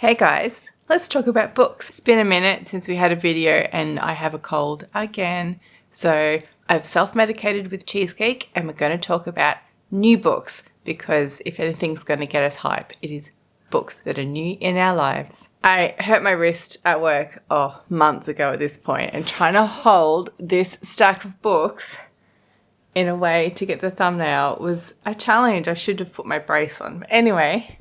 Hey guys, let's talk about books. It's been a minute since we had a video and I have a cold again. So I've self-medicated with cheesecake and we're going to talk about new books because if anything's going to get us hype, it is books that are new in our lives. I hurt my wrist at work, months ago at this point, and trying to hold this stack of books in a way to get the thumbnail was a challenge. I should have put my brace on. But anyway,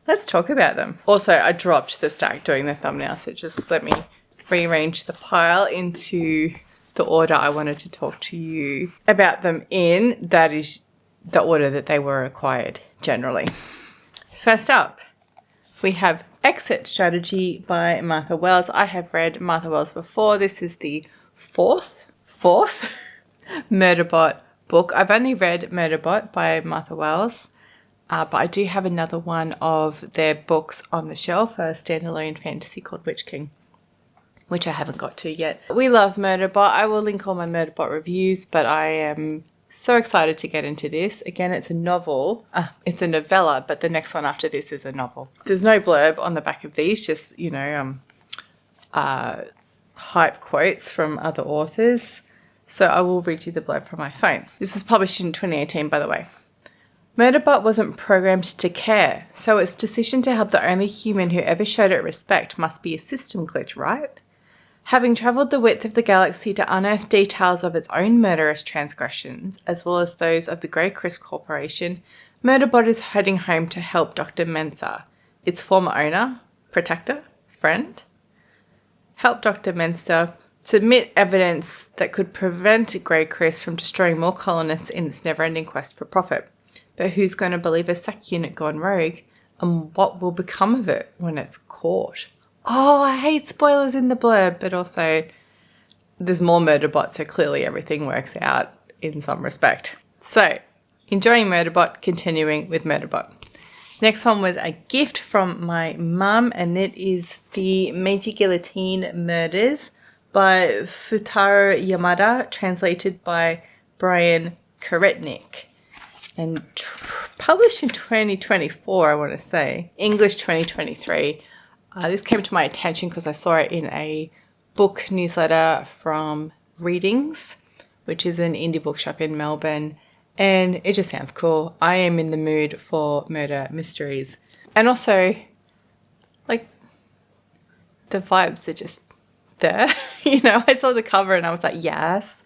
let's talk about them. Also, I dropped the stack doing the thumbnail, so just let me rearrange the pile into the order I wanted to talk to you about them in. That is the order that they were acquired, generally. First up, we have Exit Strategy by Martha Wells. I have read Martha Wells before. This is the fourth Murderbot book. I've only read Murderbot by Martha Wells. But I do have another one of their books on the shelf, a standalone fantasy called Witch King, which I haven't got to yet. We love Murderbot. I will link all my Murderbot reviews, but I am so excited to get into this. Again, it's a novel. It's a novella, but the next one after this is a novel. There's no blurb on the back of these, just, hype quotes from other authors. So I will read you the blurb from my phone. This was published in 2018, by the way. Murderbot wasn't programmed to care, so its decision to help the only human who ever showed it respect must be a system glitch, right? Having travelled the width of the galaxy to unearth details of its own murderous transgressions, as well as those of the Grey Chris Corporation, Murderbot is heading home to help Dr. Mensa, its former owner, protector, friend, help Dr. Mensa submit evidence that could prevent Grey Chris from destroying more colonists in its never-ending quest for profit. But who's going to believe a SAC unit gone rogue, and what will become of it when it's caught? Oh, I hate spoilers in the blurb, but also there's more Murderbot, so clearly everything works out in some respect. So, enjoying Murderbot, continuing with Murderbot. Next one was a gift from my mum, and it is the Meiji Guillotine Murders by Fūtarō Yamada, translated by Brian Karetnik. And published in 2024, I want to say. English 2023. This came to my attention because I saw it in a book newsletter from Readings, which is an indie bookshop in Melbourne. And it just sounds cool. I am in the mood for murder mysteries. And also, the vibes are just there. I saw the cover and I was like, yes.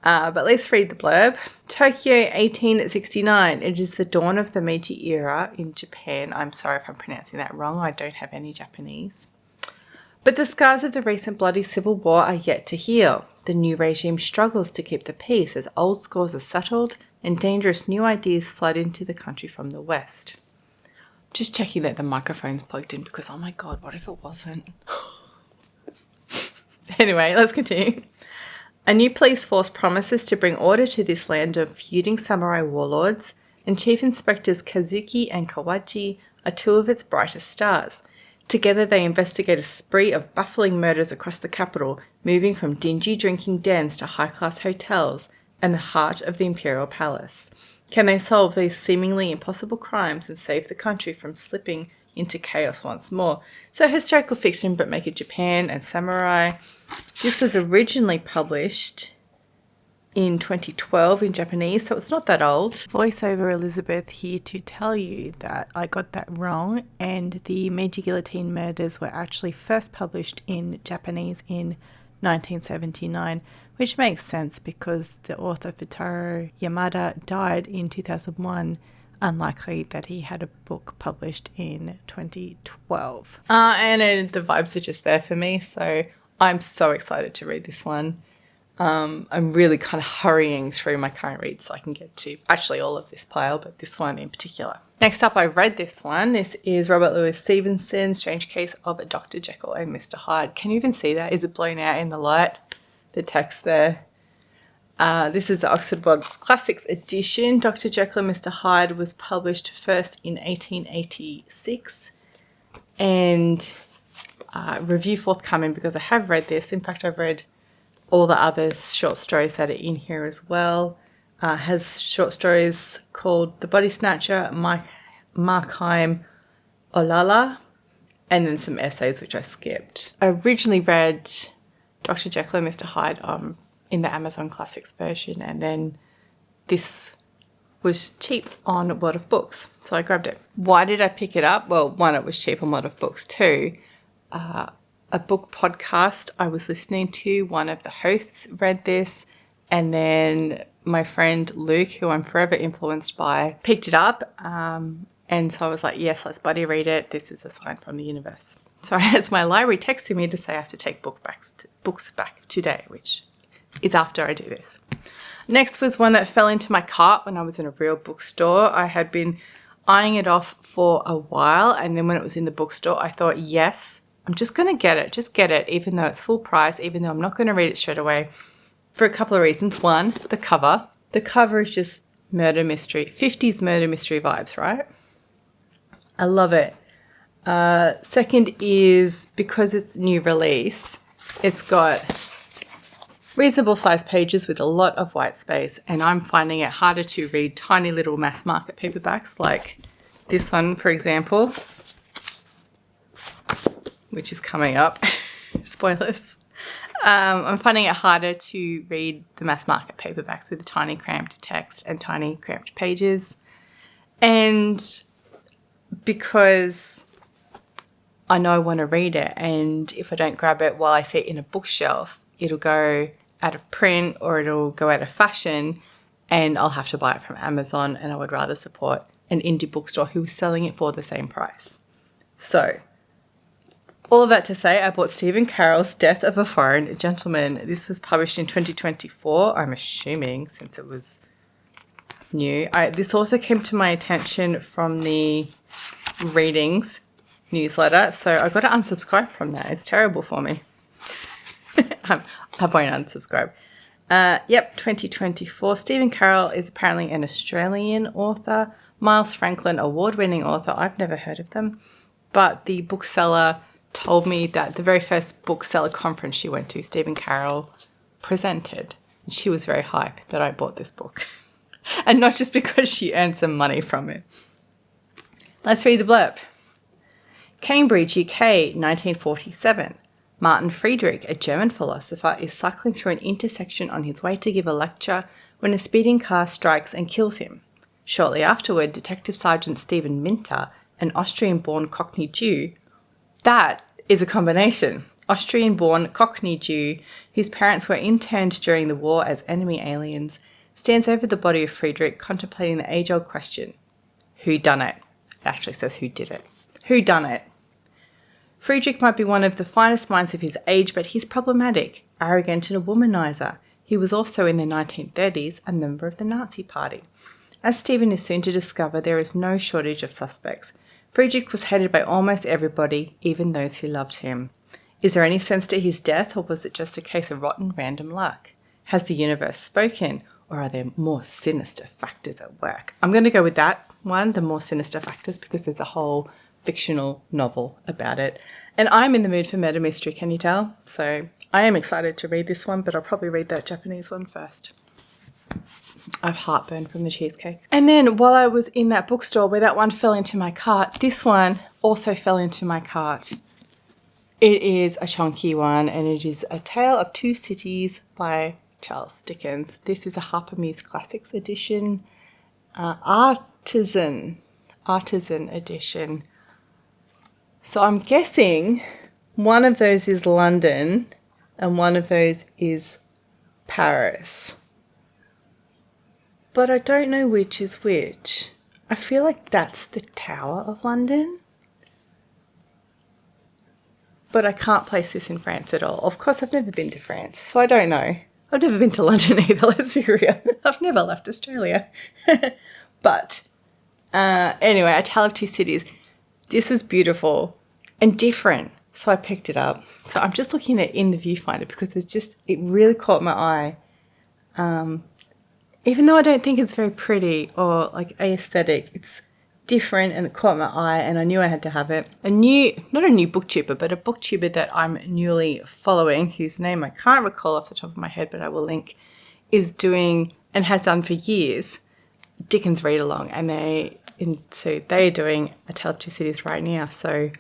But let's read the blurb. Tokyo, 1869. It is the dawn of the Meiji era in Japan. I'm sorry if I'm pronouncing that wrong. I don't have any Japanese. But the scars of the recent bloody civil war are yet to heal. The new regime struggles to keep the peace as old scores are settled and dangerous new ideas flood into the country from the west. Just checking that the microphone's plugged in because, oh my God, what if it wasn't? Anyway, let's continue. A new police force promises to bring order to this land of feuding samurai warlords, and Chief Inspectors Kazuki and Kawachi are two of its brightest stars. Together they investigate a spree of baffling murders across the capital, moving from dingy drinking dens to high-class hotels and the heart of the Imperial Palace. Can they solve these seemingly impossible crimes and save the country from slipping into chaos once more? So historical fiction, but make it Japan and samurai. This was originally published in 2012 in Japanese, so it's not that old. Voiceover Elizabeth here to tell you that I got that wrong, and the Meiji Guillotine Murders were actually first published in Japanese in 1979, which makes sense because the author Fūtarō Yamada died in 2001. Unlikely that he had a book published in 2012. And the vibes are just there for me, so I'm so excited to read this one. I'm really kind of hurrying through my current reads so I can get to actually all of this pile, but this one in particular. Next up, I read this one. This is Robert Louis Stevenson's Strange Case of Dr. Jekyll and Mr. Hyde. Can you even see that? Is it blown out in the light? The text there. This is the Oxford World's Classics edition. Dr. Jekyll and Mr. Hyde was published first in 1886 and review forthcoming because I have read this. In fact, I've read all the other short stories that are in here as well. Has short stories called The Body Snatcher, Markheim, Olala, and then some essays which I skipped. I originally read Dr. Jekyll and Mr. Hyde in the Amazon Classics version, and then this was cheap on World of Books, so I grabbed it. Why did I pick it up? Well, one, it was cheap on World of Books. Two, a book podcast I was listening to, one of the hosts read this, and then my friend Luke, who I'm forever influenced by, picked it up, and so I was like, yes, let's buddy read it. This is a sign from the universe. So as my library texted me to say I have to take books back today, which is after I do this. Next was one that fell into my cart when I was in a real bookstore. I had been eyeing it off for a while, and then when it was in the bookstore, I thought, yes, I'm just going to get it. Just get it, even though it's full price, even though I'm not going to read it straight away, for a couple of reasons. One, the cover. The cover is just murder mystery, 50s murder mystery vibes, right? I love it. Second is because it's new release, it's got reasonable sized pages with a lot of white space, and I'm finding it harder to read tiny little mass market paperbacks like this one, for example, which is coming up. Spoilers. I'm finding it harder to read the mass market paperbacks with the tiny cramped text and tiny cramped pages. And because I know I want to read it, and if I don't grab it while I see it in a bookshelf, it'll go out of print or it'll go out of fashion, and I'll have to buy it from Amazon, and I would rather support an indie bookstore who is selling it for the same price. So, all of that to say, I bought Stephen Carroll's Death of a Foreign Gentleman. This was published in 2024, I'm assuming, since it was new. This also came to my attention from the readings newsletter, so I got to unsubscribe from that. It's terrible for me. I won't unsubscribe. 2024. Stephen Carroll is apparently an Australian author. Miles Franklin, award-winning author. I've never heard of them, but the bookseller told me that the very first bookseller conference she went to, Stephen Carroll presented. She was very hyped that I bought this book. And not just because she earned some money from it. Let's read the blurb. Cambridge, UK, 1947. Martin Friedrich, a German philosopher, is cycling through an intersection on his way to give a lecture when a speeding car strikes and kills him. Shortly afterward, Detective Sergeant Stephen Minter, an Austrian-born Cockney Jew, that is a combination, Austrian-born Cockney Jew, whose parents were interned during the war as enemy aliens, stands over the body of Friedrich, contemplating the age-old question, who done it? It actually says who did it. Who done it? Friedrich might be one of the finest minds of his age, but he's problematic, arrogant and a womanizer. He was also in the 1930s a member of the Nazi Party. As Stephen is soon to discover, there is no shortage of suspects. Friedrich was hated by almost everybody, even those who loved him. Is there any sense to his death, or was it just a case of rotten random luck? Has the universe spoken, or are there more sinister factors at work? I'm going to go with that one, the more sinister factors, because there's a whole fictional novel about it. And I'm in the mood for murder mystery, can you tell? So I am excited to read this one, but I'll probably read that Japanese one first. I've heartburn from the cheesecake. And then while I was in that bookstore where that one fell into my cart, this one also fell into my cart. It is a chunky one, and it is A Tale of Two Cities by Charles Dickens. This is a Harper Muse Classics edition, artisan edition. So I'm guessing one of those is London and one of those is Paris. But I don't know which is which. I feel like that's the Tower of London. But I can't place this in France at all. Of course, I've never been to France, so I don't know. I've never been to London either, let's be real. I've never left Australia. But anyway, A Tale of Two Cities. This was beautiful and different, so I picked it up. So I'm just looking at it in the viewfinder because it really caught my eye. Even though I don't think it's very pretty or like aesthetic, it's different and it caught my eye, and I knew I had to have it. Not a new booktuber, but a booktuber that I'm newly following, whose name I can't recall off the top of my head, but I will link, is doing and has done for years Dickens read along, and so they're doing A Tale of Two Cities right now. So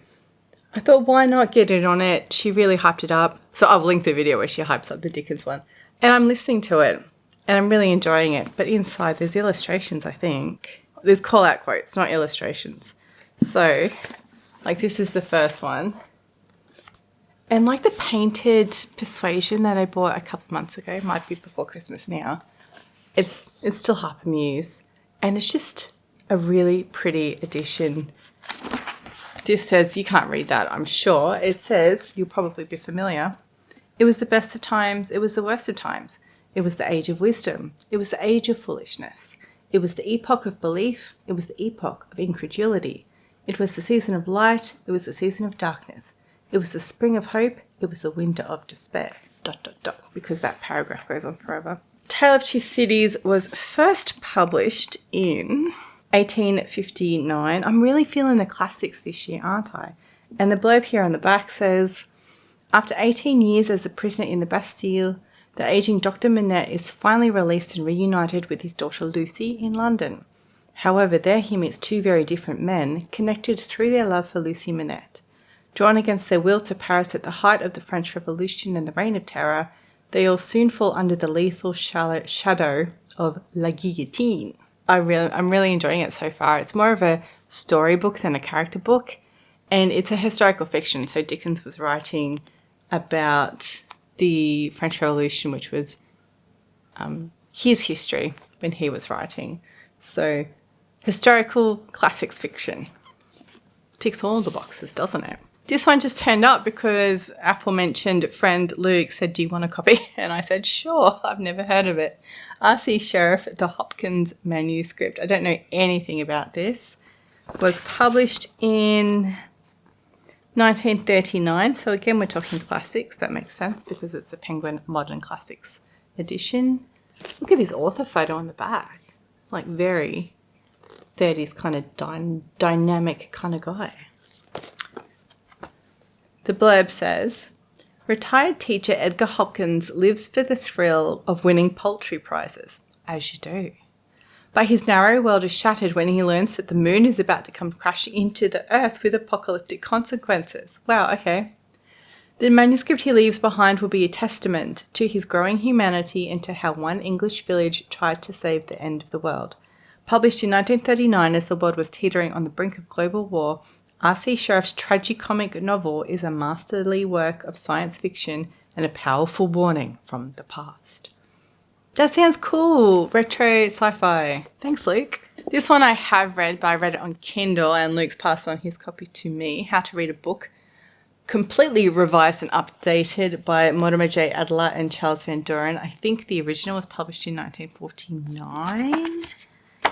I thought, why not get it on it? She really hyped it up. So I'll link the video where she hypes up the Dickens one. And I'm listening to it and I'm really enjoying it. But inside there's illustrations, I think. There's call-out quotes, not illustrations. So, like, this is the first one. And like the painted Persuasion that I bought a couple of months ago, it might be before Christmas now, it's still Harper-Muse. And it's just a really pretty edition. This says, you can't read that, I'm sure. It says, you'll probably be familiar. It was the best of times, it was the worst of times. It was the age of wisdom. It was the age of foolishness. It was the epoch of belief. It was the epoch of incredulity. It was the season of light. It was the season of darkness. It was the spring of hope. It was the winter of despair. ... Because that paragraph goes on forever. Tale of Two Cities was first published in 1859. I'm really feeling the classics this year, aren't I? And the blurb here on the back says, after 18 years as a prisoner in the Bastille, the aging Dr. Manette is finally released and reunited with his daughter Lucy in London. However, there he meets two very different men, connected through their love for Lucy Manette. Drawn against their will to Paris at the height of the French Revolution and the Reign of Terror, they all soon fall under the lethal shadow of La Guillotine. I'm really enjoying it so far. It's more of a storybook than a character book, and it's a historical fiction. So Dickens was writing about the French Revolution, which was his history when he was writing. So historical classics fiction. Ticks all the boxes, doesn't it? This one just turned up because aforementioned friend Luke said, do you want a copy? And I said, sure, I've never heard of it. R.C. Sherriff, the Hopkins Manuscript. I don't know anything about this. Was published in 1939. So again, we're talking classics. That makes sense because it's a Penguin Modern Classics edition. Look at this author photo on the back. Like very 30s kind of dynamic kind of guy. The blurb says, retired teacher Edgar Hopkins lives for the thrill of winning poultry prizes, as you do. But his narrow world is shattered when he learns that the moon is about to come crashing into the earth with apocalyptic consequences. Wow, okay. The manuscript he leaves behind will be a testament to his growing humanity and to how one English village tried to save the end of the world. Published in 1939 as the world was teetering on the brink of global war, R.C. Sherriff's tragicomic novel is a masterly work of science fiction and a powerful warning from the past. That sounds cool. Retro sci-fi. Thanks, Luke. This one I have read, but I read it on Kindle and Luke's passed on his copy to me. How to Read a Book. Completely revised and updated by Mortimer J. Adler and Charles Van Doren. I think the original was published in 1949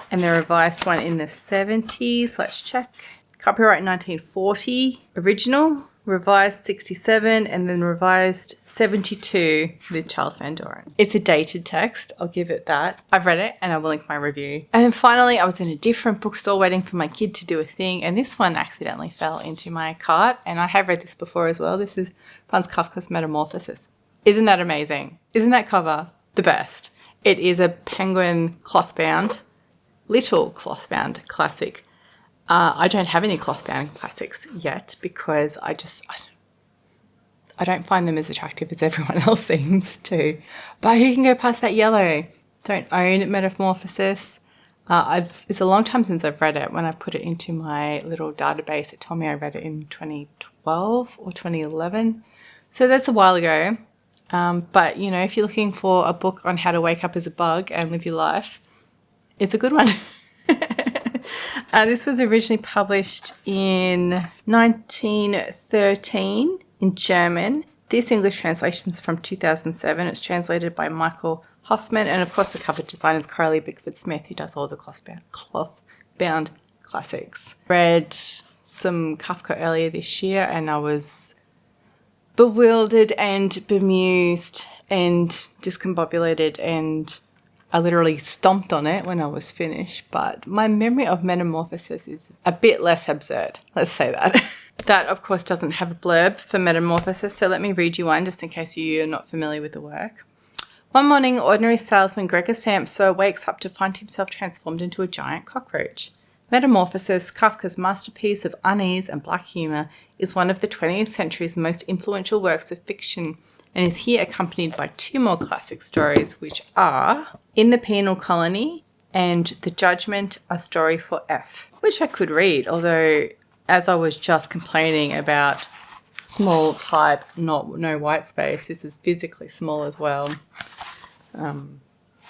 and the revised one in the 70s. Let's check. Copyright 1940, original, revised 67, and then revised 72 with Charles Van Doren. It's a dated text, I'll give it that. I've read it and I will link my review. And then finally, I was in a different bookstore waiting for my kid to do a thing, and this one accidentally fell into my cart, and I have read this before as well. This is Franz Kafka's Metamorphosis. Isn't that amazing? Isn't that cover the best? It is a Penguin cloth-bound, little cloth-bound classic. I don't have any cloth-bound classics yet because I don't find them as attractive as everyone else seems to. But who can go past that yellow? Don't own Metamorphosis. It's a long time since I've read it. When I put it into my little database, it told me I read it in 2012 or 2011. So that's a while ago. But, you know, if you're looking for a book on how to wake up as a bug and live your life, it's a good one. This was originally published in 1913 in German. This English translation is from 2007. It's translated by Michael Hoffman, and of course the cover designer is Carly Bickford-Smith, who does all the cloth-bound classics. Read some Kafka earlier this year, and I was bewildered and bemused and discombobulated, and I literally stomped on it when I was finished, but my memory of Metamorphosis is a bit less absurd. Let's say that. That, of course, doesn't have a blurb for Metamorphosis, so let me read you one just in case you're not familiar with the work. One morning, ordinary salesman Gregor Samsa wakes up to find himself transformed into a giant cockroach. Metamorphosis, Kafka's masterpiece of unease and black humour, is one of the 20th century's most influential works of fiction and is here accompanied by two more classic stories, which are In the Penal Colony and The Judgment, A Story for F, which I could read, although as I was just complaining about small type, no white space, this is physically small as well.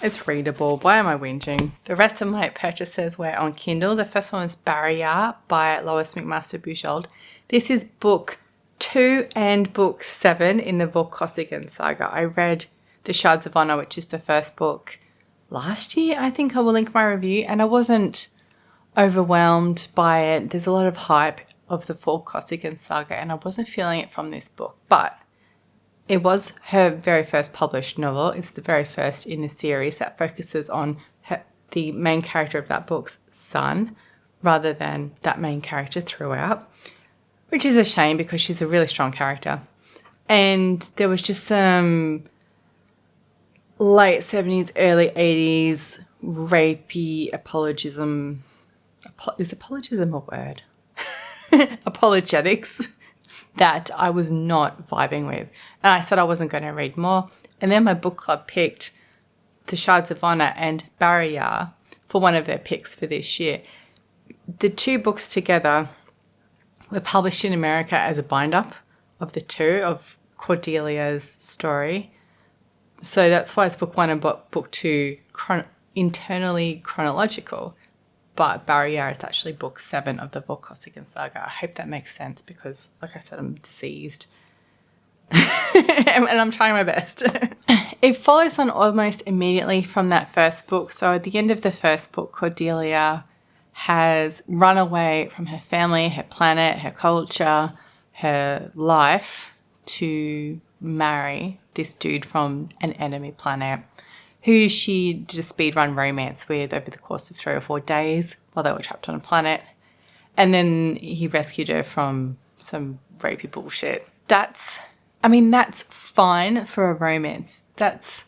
It's readable. Why am I whinging? The rest of my purchases were on Kindle. The first one was Barrayar by Lois, McMaster, Bujold. This is book 2 and book 7 in the Vorkosigan saga. I read The Shards of Honor, which is the first book, last year. I think I will link my review, and I wasn't overwhelmed by it. There's a lot of hype of the Vorkosigan saga, and I wasn't feeling it from this book, but it was her very first published novel. It's the very first in a series that focuses on the main character of that book's son rather than that main character throughout, which is a shame because she's a really strong character. And there was just some late 70s, early 80s rapey apologism. Is apologism a word? Apologetics that I was not vibing with. And I said I wasn't going to read more. And then my book club picked The Shards of Honor and Barrayar for one of their picks for this year. The two books together were published in America as a bind-up of the two, of Cordelia's story. So that's why it's book 1 and book 2 internally chronological. But Barrayar is actually book 7 of the Vorkosigan saga. I hope that makes sense because, like I said, I'm diseased. And I'm trying my best. It follows on almost immediately from that first book. So at the end of the first book, Cordelia has run away from her family, her planet, her culture, her life to marry this dude from an enemy planet who she did a speedrun romance with over the course of 3 or 4 days while they were trapped on a planet. And then he rescued her from some rapey bullshit. That's fine for a romance. That's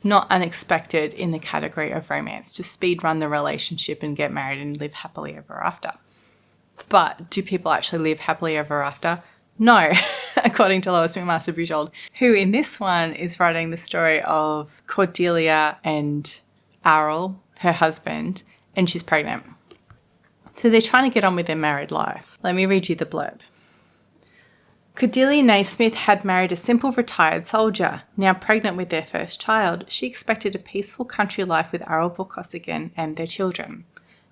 not unexpected in the category of romance, to speedrun the relationship and get married and live happily ever after. But do people actually live happily ever after? No, according to Lois McMaster Bujold, who in this one is writing the story of Cordelia and Carroll, her husband, and she's pregnant. So they're trying to get on with their married life. Let me read you the blurb. Cordelia Naismith had married a simple retired soldier. Now pregnant with their first child, she expected a peaceful country life with Carroll Vorkosigan and their children.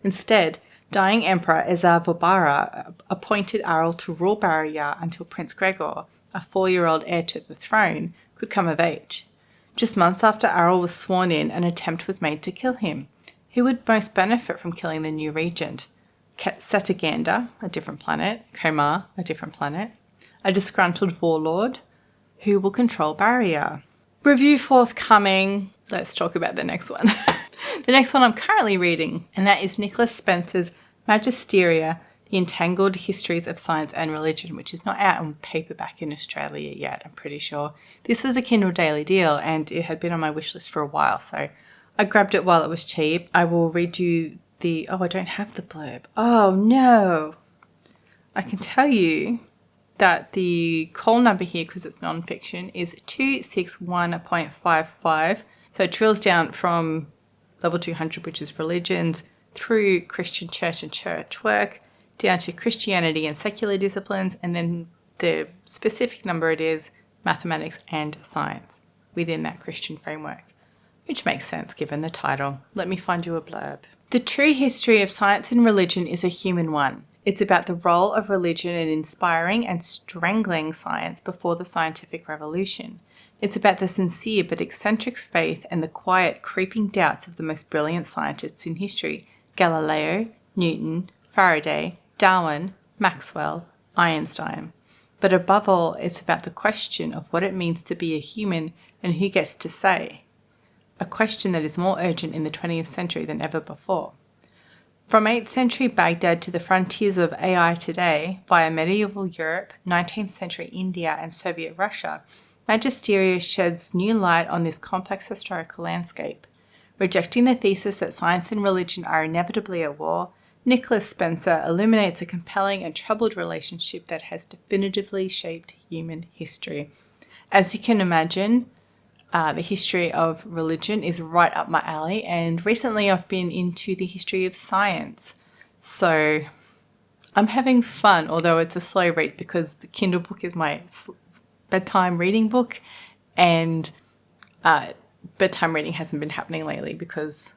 Instead, dying Emperor Ezar Vobara appointed Carroll to rule Barrayar until Prince Gregor, a 4-year-old heir to the throne, could come of age. Just months after Carroll was sworn in, an attempt was made to kill him. Who would most benefit from killing the new regent? Setagander, a different planet. Komar, a different planet. A disgruntled warlord. Who will control Barrayar? Review forthcoming. Let's talk about the next one. The next one I'm currently reading, and that is Nicholas Spencer's Magisteria, The Entangled Histories of Science and Religion, which is not out on paperback in Australia yet, I'm pretty sure. This was a Kindle Daily Deal, and it had been on my wish list for a while, so I grabbed it while it was cheap. I will read you the... Oh, I don't have the blurb. Oh, no. I can tell you that the call number here, because it's non-fiction, is 261.55. So it drills down from level 200, which is religions, through Christian church and church work, down to Christianity and secular disciplines, and then the specific number it is mathematics and science within that Christian framework, which makes sense given the title. Let me find you a blurb. The true history of science and religion is a human one. It's about the role of religion in inspiring and strangling science before the scientific revolution. It's about the sincere but eccentric faith and the quiet, creeping doubts of the most brilliant scientists in history: Galileo, Newton, Faraday, Darwin, Maxwell, Einstein. But above all, it's about the question of what it means to be a human and who gets to say. A question that is more urgent in the 20th century than ever before. From 8th century Baghdad to the frontiers of AI today, via medieval Europe, 19th century India and Soviet Russia, Magisteria sheds new light on this complex historical landscape. Rejecting the thesis that science and religion are inevitably at war, Nicholas Spencer illuminates a compelling and troubled relationship that has definitively shaped human history. As you can imagine, the history of religion is right up my alley, and recently I've been into the history of science. So I'm having fun, although it's a slow read because the Kindle book is my bedtime reading book, and bedtime reading hasn't been happening lately because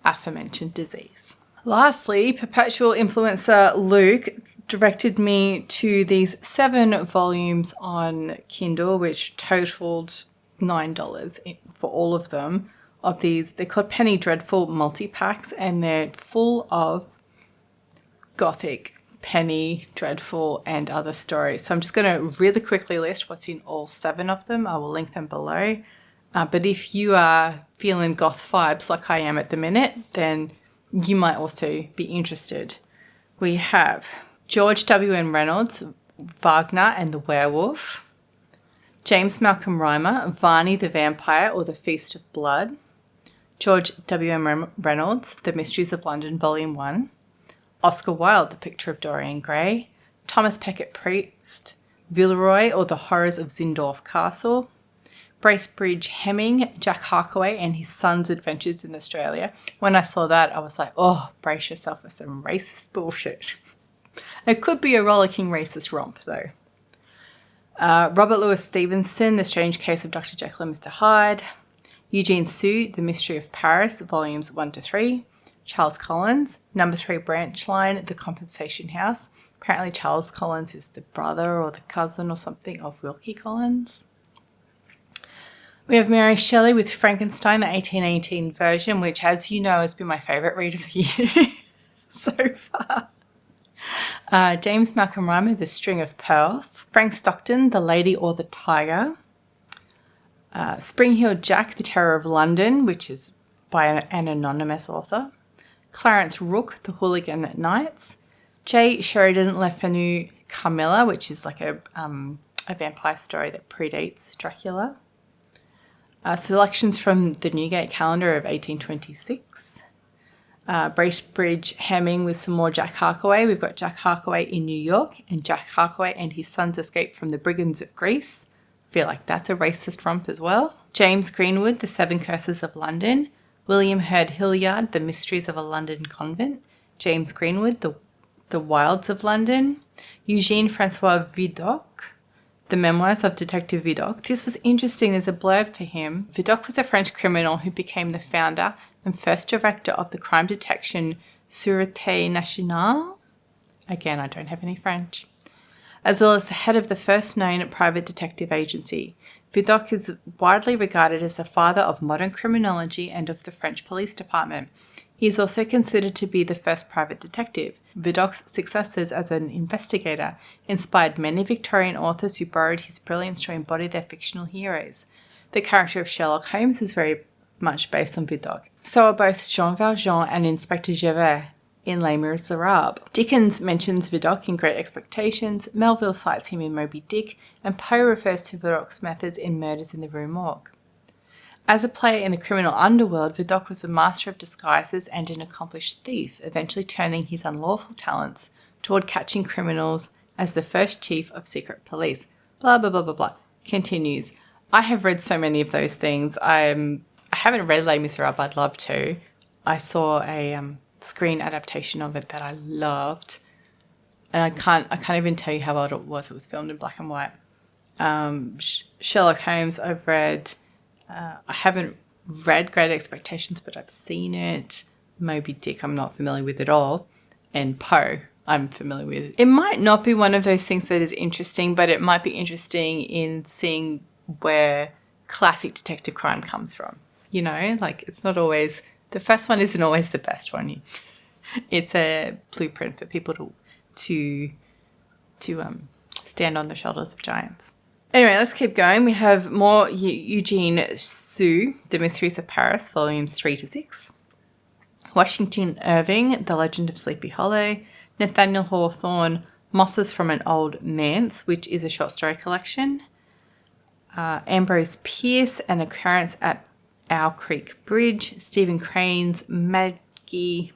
aforementioned disease. Lastly, perpetual influencer Luke directed me to these 7 volumes on Kindle, which totaled $9 for all of them. Of these, they're called Penny Dreadful Multipacks, and they're full of gothic, penny, dreadful, and other stories. So I'm just going to really quickly list what's in all 7 of them. I will link them below. But if you are feeling goth vibes like I am at the minute, then you might also be interested. We have George W.N. Reynolds, Wagner and the Werewolf. James Malcolm Rymer, Varney the Vampire or the Feast of Blood. George W.M. Reynolds, The Mysteries of London, Volume 1. Oscar Wilde, The Picture of Dorian Gray. Thomas Becket Priest, Villeroy or the Horrors of Zindorf Castle. Bracebridge Hemming, Jack Harkaway and His Son's Adventures in Australia. When I saw that, I was like, oh, brace yourself for some racist bullshit. It could be a rollicking racist romp, though. Robert Louis Stevenson, The Strange Case of Dr. Jekyll and Mr. Hyde. Eugene Sue, The Mystery of Paris, Volumes 1 to 3. Charles Collins, Number 3 Branch Line, The Compensation House. Apparently Charles Collins is the brother or the cousin or something of Wilkie Collins. We have Mary Shelley with Frankenstein, the 1818 version, which, as you know, has been my favourite read of the year so far. James Malcolm Rymer, The String of Pearls. Frank Stockton, The Lady or the Tiger. Spring-Heeled Jack, The Terror of London, which is by an anonymous author. Clarence Rook, The Hooligan Knights. J. Sheridan Le Fanu Carmilla, which is like a vampire story that predates Dracula. Selections from the Newgate calendar of 1826. Bracebridge Hemming with some more Jack Harkaway. We've got Jack Harkaway in New York and Jack Harkaway and His Son's Escape from the Brigands of Greece. I feel like that's a racist romp as well. James Greenwood, The Seven Curses of London. William Hurd Hilliard, The Mysteries of a London Convent. James Greenwood, The Wilds of London. Eugene Francois Vidocq, The Memoirs of Detective Vidocq. This was interesting. There's a blurb for him. Vidocq was a French criminal who became the founder and first director of the crime detection Sûreté Nationale. Again, I don't have any French. As well as the head of the first known private detective agency. Vidocq is widely regarded as the father of modern criminology and of the French police department. He is also considered to be the first private detective. Vidocq's successes as an investigator inspired many Victorian authors who borrowed his brilliance to embody their fictional heroes. The character of Sherlock Holmes is very much based on Vidocq. So are both Jean Valjean and Inspector Javert in Les Miserables. Dickens mentions Vidocq in Great Expectations, Melville cites him in Moby Dick, and Poe refers to Vidocq's methods in Murders in the Rue Morgue. As a player in the criminal underworld, Vidocq was a master of disguises and an accomplished thief, eventually turning his unlawful talents toward catching criminals as the first chief of secret police. Blah, blah, blah, blah, blah. Continues. I have read so many of those things. I haven't read Les Miserables, I'd love to. I saw a screen adaptation of it that I loved. And I can't even tell you how old it was. It was filmed in black and white. Sherlock Holmes, I've read. I haven't read Great Expectations, but I've seen it. Moby Dick, I'm not familiar with at all. And Poe, I'm familiar with. It might not be one of those things that is interesting, but it might be interesting in seeing where classic detective crime comes from. You know, like it's not always, the first one isn't always the best one. It's a blueprint for people to stand on the shoulders of giants. Anyway, let's keep going. We have more Eugene Sue, The Mysteries of Paris, volumes 3 to 6. Washington Irving, The Legend of Sleepy Hollow. Nathaniel Hawthorne, Mosses from an Old Manse, which is a short story collection. Ambrose Pierce, An Occurrence at Owl Creek Bridge. Stephen Crane's Maggie.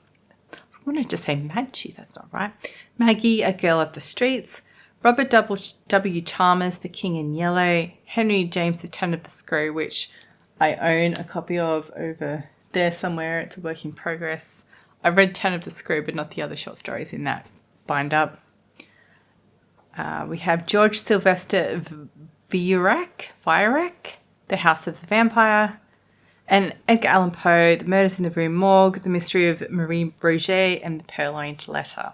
I'm wanted to say Maggie, that's not right. Maggie, A Girl of the Streets. Robert W. Chalmers, The King in Yellow. Henry James, The Ten of the Screw, which I own a copy of over there somewhere. It's a work in progress. I read 10 of the Screw, but not the other short stories in that bind-up. We have George Sylvester Viereck, The House of the Vampire. And Edgar Allan Poe, The Murders in the Rue Morgue, The Mystery of Marie Roget, and The Purloined Letter.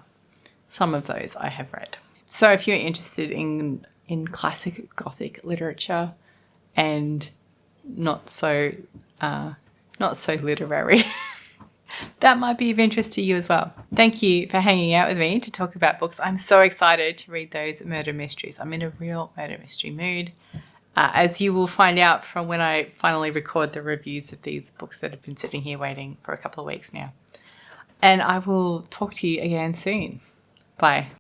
Some of those I have read. So if you're interested in classic Gothic literature and not so literary, that might be of interest to you as well. Thank you for hanging out with me to talk about books. I'm so excited to read those murder mysteries. I'm in a real murder mystery mood. As you will find out from when I finally record the reviews of these books that have been sitting here waiting for a couple of weeks now. And I will talk to you again soon. Bye.